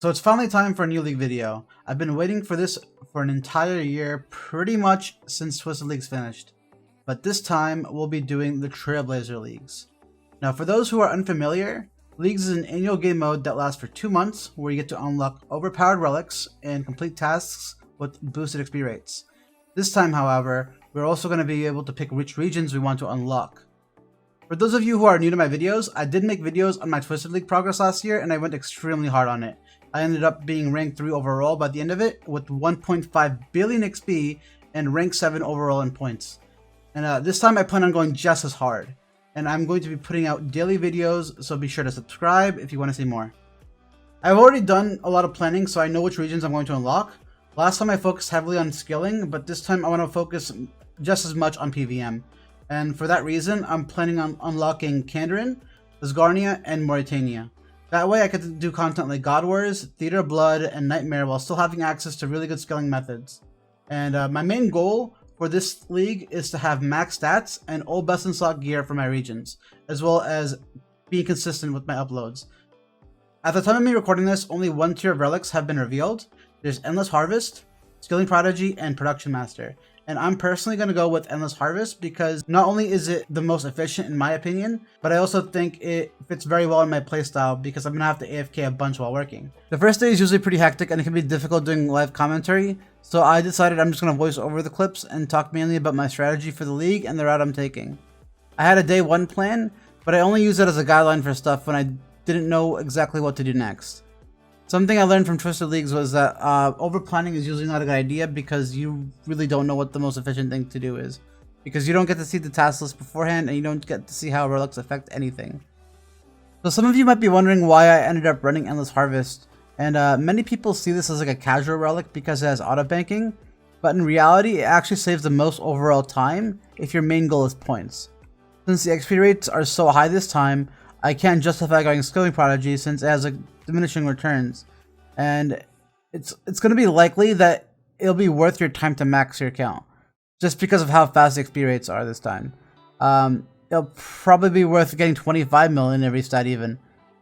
So it's finally time for a new league video. I've been waiting for this for an entire year, pretty much since Twisted Leagues finished. But this time, we'll be doing the Trailblazer Leagues. Now for those who are unfamiliar, Leagues is an annual game mode that lasts for 2 months, where you get to unlock overpowered relics and complete tasks with boosted XP rates. This time, however, we're also going to be able to pick which regions we want to unlock. For those of you who are new to my videos, I did make videos on my Twisted League progress last year, and I went extremely hard on it. I ended up being rank 3 overall by the end of it, with 1.5 billion XP and rank 7 overall in points. And this time I plan on going just as hard. And I'm going to be putting out daily videos, so be sure to subscribe if you want to see more. I've already done a lot of planning, so I know which regions I'm going to unlock. Last time I focused heavily on skilling, but this time I want to focus just as much on PVM. And for that reason, I'm planning on unlocking Kandarin, Asgarnia, and Mauritania. That way I could do content like God Wars, Theater of Blood, and Nightmare while still having access to really good scaling methods. And my main goal for this league is to have max stats and all best in slot gear for my regions, as well as being consistent with my uploads. At the time of me recording this, only one tier of relics have been revealed. There's Endless Harvest, Skilling Prodigy, and Production Master. And I'm personally going to go with Endless Harvest because not only is it the most efficient in my opinion, but I also think it fits very well in my playstyle because I'm going to have to AFK a bunch while working. The first day is usually pretty hectic and it can be difficult doing live commentary, so I decided I'm just going to voice over the clips and talk mainly about my strategy for the league and the route I'm taking. I had a day 1 plan, but I only used it as a guideline for stuff when I didn't know exactly what to do next. Something I learned from Twisted Leagues was that over-planning is usually not a good idea because you really don't know what the most efficient thing to do is. Because you don't get to see the task list beforehand and you don't get to see how relics affect anything. So some of you might be wondering why I ended up running Endless Harvest. And many people see this as like a casual relic because it has auto-banking. But in reality, it actually saves the most overall time if your main goal is points. Since the XP rates are so high this time, I can't justify going Skilling Prodigy since it has like diminishing returns, and it's going to be likely that it'll be worth your time to max your account just because of how fast the XP rates are this time. It'll probably be worth getting 25 million every stat even.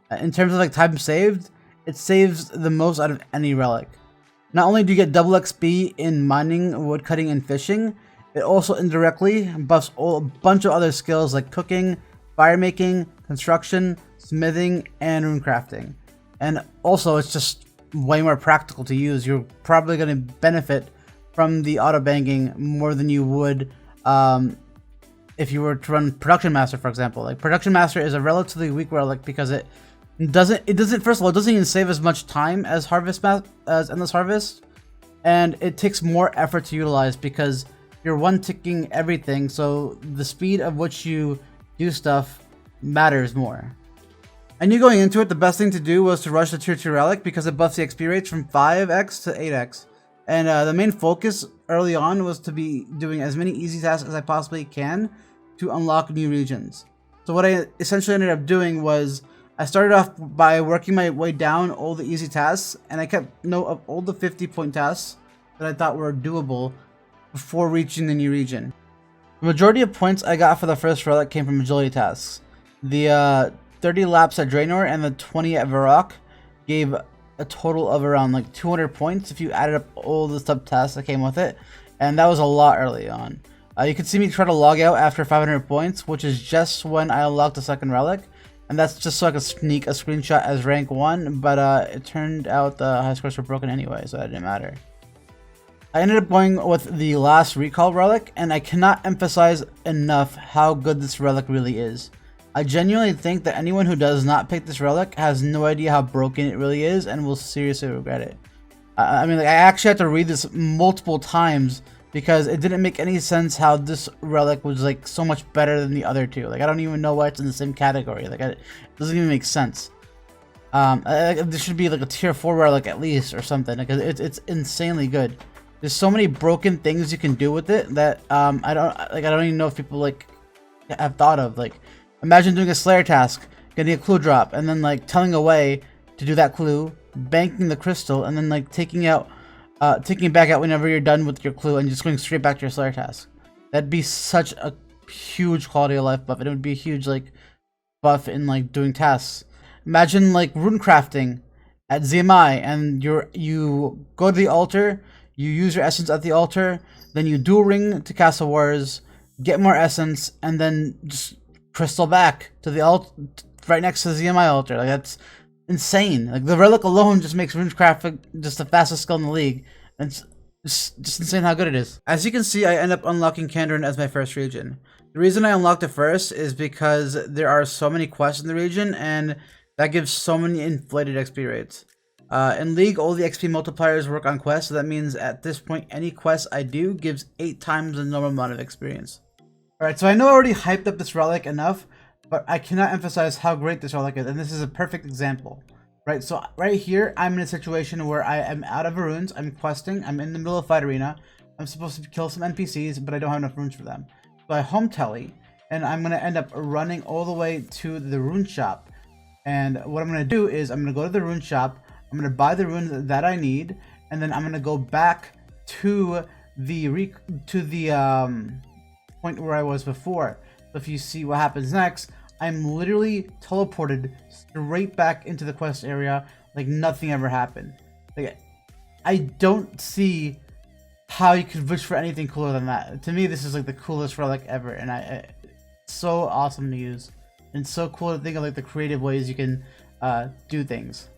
In terms of like time saved, it saves the most out of any relic. Not only do you get double XP in mining, woodcutting, and fishing, it also indirectly buffs a bunch of other skills like cooking, fire making, construction, smithing, and rune crafting. And also, it's just way more practical to use. You're probably going to benefit from the auto-banking more than you would if you were to run Production Master, for example. Like, Production Master is a relatively weak relic because it doesn't first of all, it doesn't even save as much time as Endless Harvest. And it takes more effort to utilize because you're one-ticking everything, so the speed of which you do stuff matters more. I knew going into it the best thing to do was to rush the tier 2 relic because it buffs the XP rates from 5x to 8x. And the main focus early on was to be doing as many easy tasks as I possibly can to unlock new regions. So what I essentially ended up doing was I started off by working my way down all the easy tasks, and I kept note of all the 50-point tasks that I thought were doable before reaching the new region. The majority of points I got for the first relic came from agility tasks. The 30 laps at Draenor and the 20 at Varrock gave a total of around like 200 points if you added up all the sub-tasks that came with it, and that was a lot early on. You could see me try to log out after 500 points, which is just when I unlocked the second relic, and that's just so I could sneak a screenshot as rank 1, but it turned out the high scores were broken anyway, so that didn't matter. I ended up going with the last recall relic, and I cannot emphasize enough how good this relic really is. I genuinely think that anyone who does not pick this relic has no idea how broken it really is and will seriously regret it. I mean, like, I actually had to read this multiple times because it didn't make any sense how this relic was like so much better than the other two. Like, I don't even know why it's in the same category. Like, it doesn't even make sense. This should be like a tier 4 relic at least or something. Like, it's insanely good. There's so many broken things you can do with it that I don't even know if people like have thought of. Like, imagine doing a Slayer task, getting a clue drop, and then like telling away to do that clue, banking the crystal, and then like taking it back out whenever you're done with your clue and just going straight back to your Slayer task. That'd be such a huge quality of life buff, and it would be a huge like buff in like doing tasks. Imagine like rune crafting at ZMI, and you go to the altar, you use your essence at the altar, then you dual ring to Castle Wars, get more essence, and then just crystal back to the right next to the ZMI altar. Like, that's insane. Like, the relic alone just makes Runecraft just the fastest skill in the league. And it's just insane how good it is. As you can see, I end up unlocking Kandarin as my first region. The reason I unlocked it first is because there are so many quests in the region, and that gives so many inflated XP rates. In League, all the XP multipliers work on quests, so that means at this point, any quest I do gives 8 times the normal amount of experience. Alright, so I know I already hyped up this relic enough, but I cannot emphasize how great this relic is, and this is a perfect example. Right, so right here, I'm in a situation where I am out of runes, I'm questing, I'm in the middle of fight arena, I'm supposed to kill some NPCs, but I don't have enough runes for them. So I home telly, and I'm going to end up running all the way to the rune shop. And what I'm going to do is I'm going to go to the rune shop, I'm going to buy the runes that I need, and then I'm going to go back to the point where I was before. So if you see what happens next, I'm literally teleported straight back into the quest area like nothing ever happened. Like, I don't see how you could wish for anything cooler than that. To me, this is like the coolest relic ever, and it's so awesome to use. And so cool to think of like the creative ways you can do things.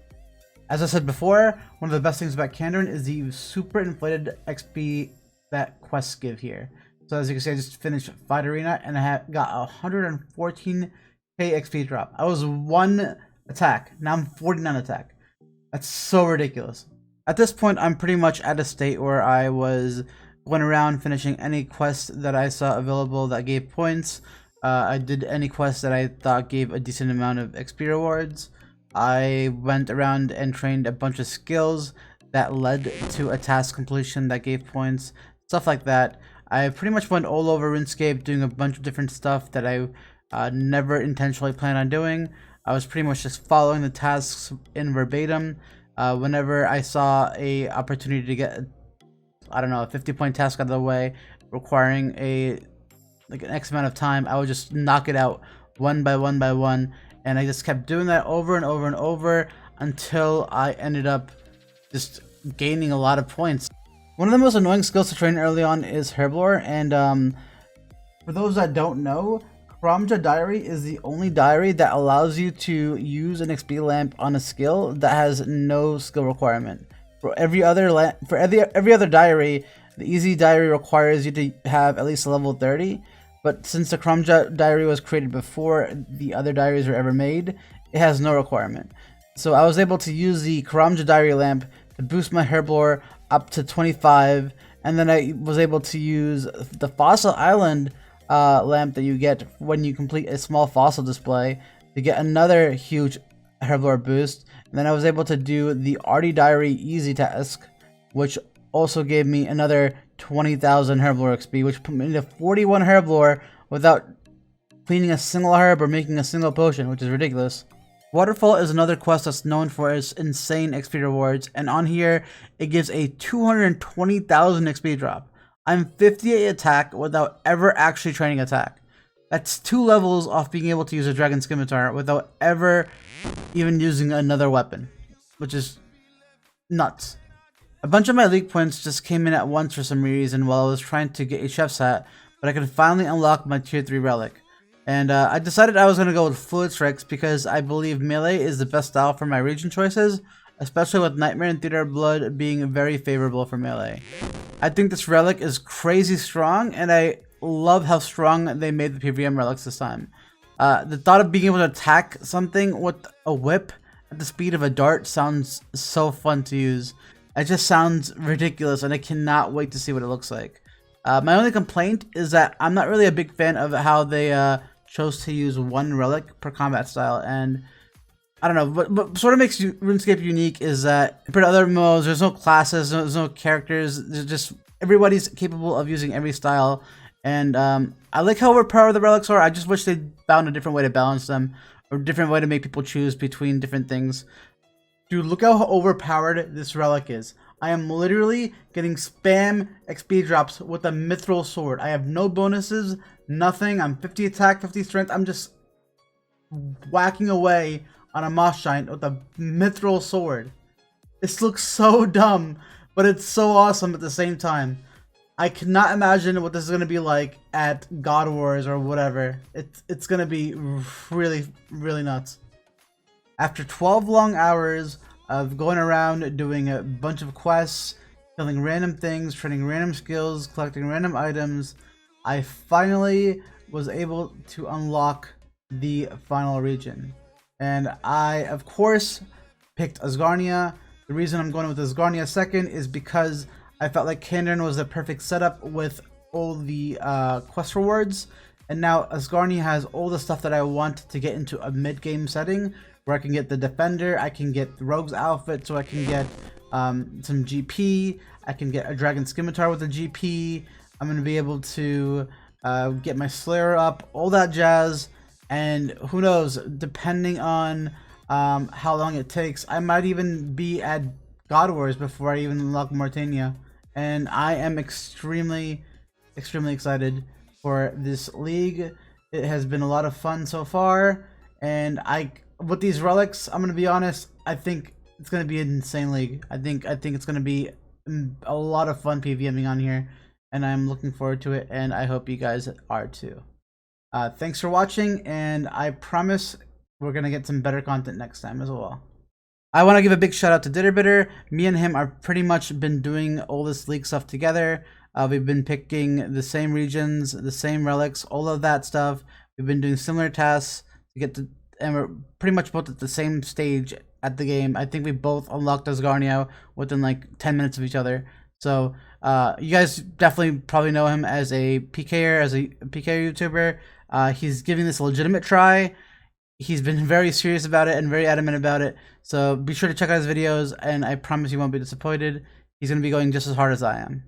As I said before, one of the best things about Kandarin is the super inflated XP that quests give here. So as you can see, I just finished Fight Arena and I got 114k XP drop. I was 1 attack, now I'm 49 attack. That's so ridiculous. At this point, I'm pretty much at a state where I went around finishing any quest that I saw available that gave points. I did any quest that I thought gave a decent amount of XP rewards. I went around and trained a bunch of skills that led to a task completion that gave points, stuff like that. I pretty much went all over RuneScape doing a bunch of different stuff that I never intentionally planned on doing. I was pretty much just following the tasks in verbatim. Whenever I saw a opportunity to get, I don't know, a 50-point task out of the way, requiring an X amount of time, I would just knock it out one by one by one, and I just kept doing that over and over and over until I ended up just gaining a lot of points. One of the most annoying skills to train early on is Herblore, and for those that don't know, Karamja Diary is the only diary that allows you to use an XP lamp on a skill that has no skill requirement. For every other diary, the easy diary requires you to have at least a level 30, but since the Karamja Diary was created before the other diaries were ever made, it has no requirement. So I was able to use the Karamja Diary lamp to boost my Herblore up to 25, and then I was able to use the Fossil Island lamp that you get when you complete a small fossil display to get another huge Herblore boost. And then I was able to do the Artie Diary easy task, which also gave me another 20,000 Herblore XP, which put me to 41 Herblore without cleaning a single herb or making a single potion, which is ridiculous. Waterfall is another quest that's known for its insane XP rewards, and on here it gives a 220,000 XP drop. I'm 58 attack without ever actually training attack. That's 2 levels off being able to use a Dragon Scimitar without ever even using another weapon, which is nuts. A bunch of my league points just came in at once for some reason while I was trying to get a chef's hat, but I could finally unlock my tier 3 relic. And I decided I was going to go with Fluid Strikes because I believe melee is the best style for my region choices, especially with Nightmare and Theater of Blood being very favorable for melee. I think this relic is crazy strong, and I love how strong they made the PVM relics this time. The thought of being able to attack something with a whip at the speed of a dart sounds so fun to use. It just sounds ridiculous, and I cannot wait to see what it looks like. My only complaint is that I'm not really a big fan of how they chose to use 1 relic per combat style, and I don't know, what sort of makes RuneScape unique is that compared to other modes, there's no classes, there's no characters, there's just everybody's capable of using every style, and I like how overpowered the relics are. I just wish they found a different way to balance them, or a different way to make people choose between different things. Dude, look how overpowered this relic is. I am literally getting spam XP drops with a Mithril Sword. I have no bonuses, nothing. I'm 50 attack, 50 strength. I'm just whacking away on a Moss Giant with a Mithril Sword. This looks so dumb, but it's so awesome at the same time. I cannot imagine what this is gonna be like at God Wars or whatever. It's gonna be really, really nuts. After 12 long hours of going around doing a bunch of quests, killing random things, training random skills, collecting random items, I finally was able to unlock the final region. And I, of course, picked Asgarnia. The reason I'm going with Asgarnia second is because I felt like Kandern was the perfect setup with all the quest rewards. And now Asgarnia has all the stuff that I want to get into a mid-game setting, where I can get the Defender, I can get the Rogue's outfit, so I can get some GP, I can get a Dragon Scimitar with a GP, I'm going to be able to get my Slayer up, all that jazz, and who knows, depending on how long it takes, I might even be at God Wars before I even unlock Mortania. And I am extremely excited for this league. It has been a lot of fun so far, and with these relics, I'm gonna be honest, I think it's gonna be an insane league. I think it's gonna be a lot of fun PVMing on here, and I'm looking forward to it, and I hope you guys are too. Thanks for watching, and I promise we're gonna get some better content next time as well. I want to give a big shout out to Ditterbitter. Me and him are pretty much been doing all this league stuff together. We've been picking the same regions, the same relics, all of that stuff. We've been doing similar tasks to get to, and we're pretty much both at the same stage at the game. I think we both unlocked Asgarnia within like 10 minutes of each other. So you guys definitely probably know him as a PKer, as a PK YouTuber. He's giving this a legitimate try. He's been very serious about it and very adamant about it. So be sure to check out his videos, and I promise you won't be disappointed. He's going to be going just as hard as I am.